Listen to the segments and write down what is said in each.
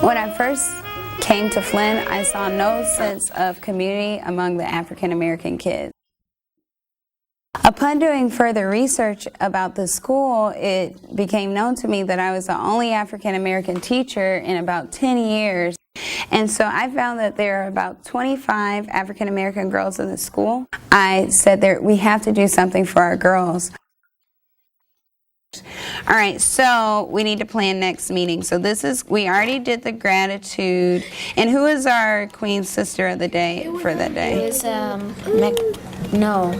When I first came to Flynn, I saw no sense of community among the African American kids. Upon doing further research about the school, it became known to me that I was the only African American teacher in about 10 years. And so I found that there are about 25 African American girls in the school. I said we have to do something for our girls. All right, so we need to plan next meeting. So we already did the gratitude. And who is our Queen Sister of the Day for that day? It was, no,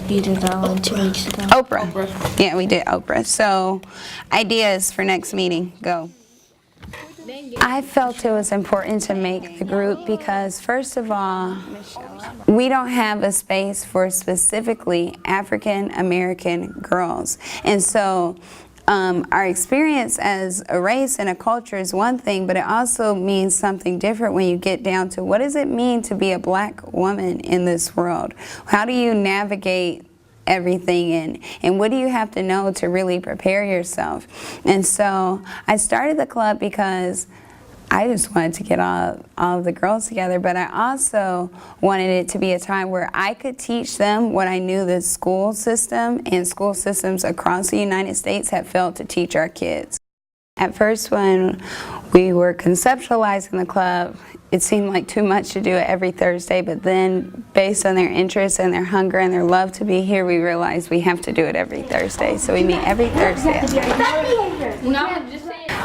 you did that one 2 weeks ago. Oprah. Yeah, we did Oprah. So ideas for next meeting, go. I felt it was important to make the group because, first of all, we don't have a space for specifically African American girls. And so our experience as a race and a culture is one thing, but it also means something different when you get down to what does it mean to be a black woman in this world? How do you navigate everything and what do you have to know to really prepare yourself? And so I started the club because I just wanted to get all of the girls together, but I also wanted it to be a time where I could teach them what I knew the school system and school systems across the United States have failed to teach our kids. At first, when we were conceptualizing the club, it seemed like too much to do it every Thursday, but then based on their interest and their hunger and their love to be here, we realized we have to do it every Thursday. So we meet every Thursday.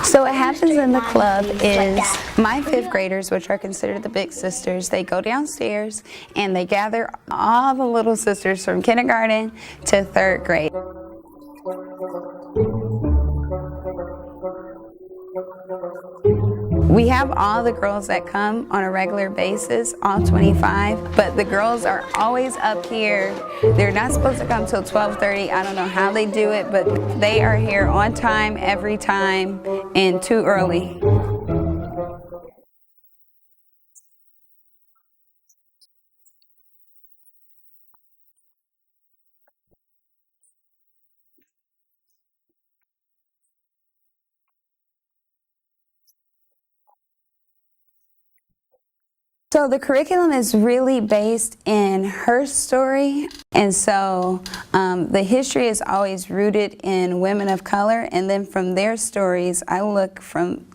So what happens in the club is my fifth graders, which are considered the big sisters, they go downstairs and they gather all the little sisters from kindergarten to third grade. We have all the girls that come on a regular basis, all 25, but the girls are always up here. They're not supposed to come till 12:30. I don't know how they do it, but they are here on time, every time, and too early. So the curriculum is really based in her story, and so the history is always rooted in women of color, and then from their stories I look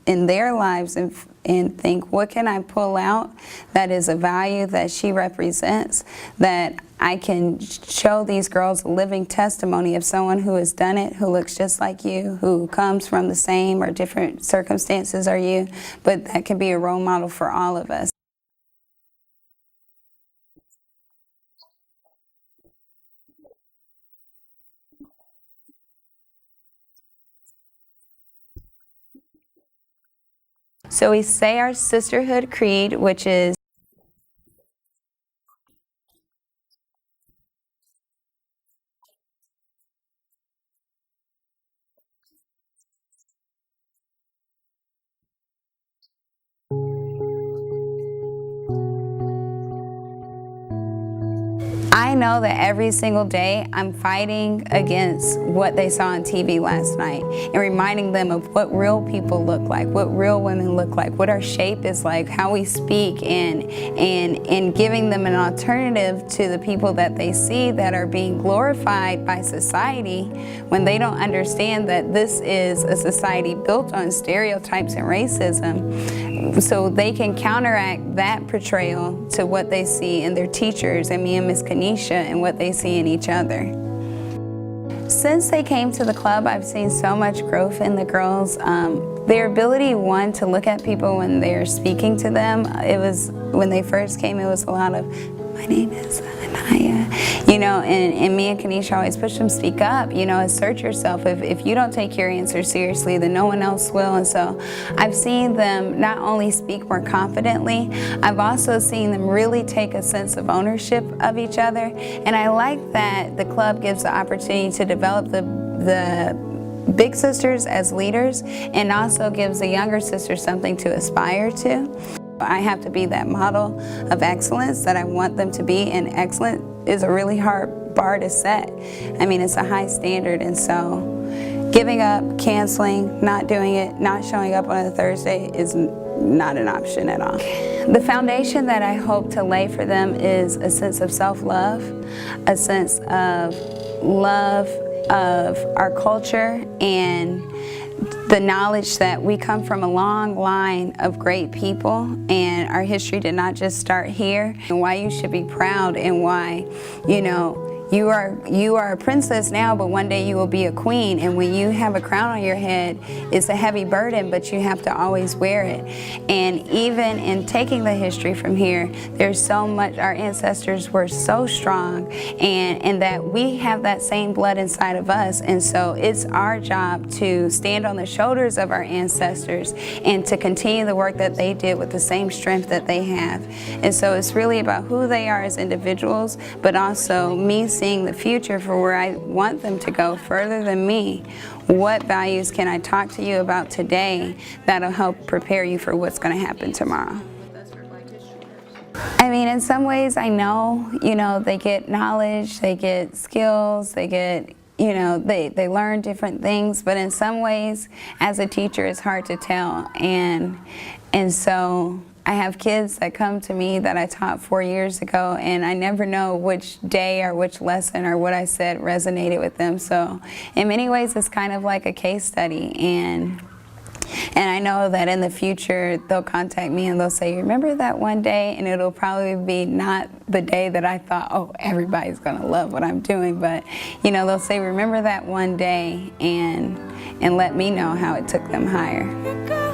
in their lives and think, what can I pull out that is a value that she represents, that I can show these girls a living testimony of someone who has done it, who looks just like you, who comes from the same or different circumstances as you, but that can be a role model for all of us. So we say our sisterhood creed, which is I know that every single day I'm fighting against what they saw on TV last night and reminding them of what real people look like, what real women look like, what our shape is like, how we speak, and giving them an alternative to the people that they see that are being glorified by society when they don't understand that this is a society built on stereotypes and racism, so they can counteract that portrayal to what they see in their teachers and me and Miss Kanisha and what they see in each other. Since they came to the club, I've seen so much growth in the girls. Their ability, one, to look at people when they're speaking to them. It was, when they first came, it was a lot of, my name is Anaya, you know, and me and Kanisha always push them, speak up, you know, assert yourself. If you don't take your answer seriously, then no one else will. And so I've seen them not only speak more confidently, I've also seen them really take a sense of ownership of each other. And I like that the club gives the opportunity to develop the big sisters as leaders and also gives the younger sisters something to aspire to. I have to be that model of excellence that I want them to be, and excellent is a really hard bar to set. I mean, it's a high standard, and so giving up, canceling, not doing it, not showing up on a Thursday is not an option at all. The foundation that I hope to lay for them is a sense of self-love, a sense of love of our culture, and the knowledge that we come from a long line of great people, and our history did not just start here, and why you should be proud, and why, you know, you are a princess now, but one day you will be a queen. And when you have a crown on your head, it's a heavy burden, but you have to always wear it. And even in taking the history from here, there's so much, our ancestors were so strong, and that we have that same blood inside of us. And so it's our job to stand on the shoulders of our ancestors and to continue the work that they did with the same strength that they have. And so it's really about who they are as individuals, but also me seeing the future for where I want them to go further than me. What values can I talk to you about today that'll help prepare you for what's going to happen tomorrow? I mean, in some ways I know, you know, they get knowledge, they get skills, they get, you know, they learn different things, but in some ways as a teacher it's hard to tell. And so I have kids that come to me that I taught 4 years ago, and I never know which day or which lesson or what I said resonated with them. So in many ways it's kind of like a case study, and I know that in the future they'll contact me and they'll say, remember that one day? And it'll probably be not the day that I thought, oh, everybody's gonna love what I'm doing, but you know, they'll say, remember that one day, and let me know how it took them higher.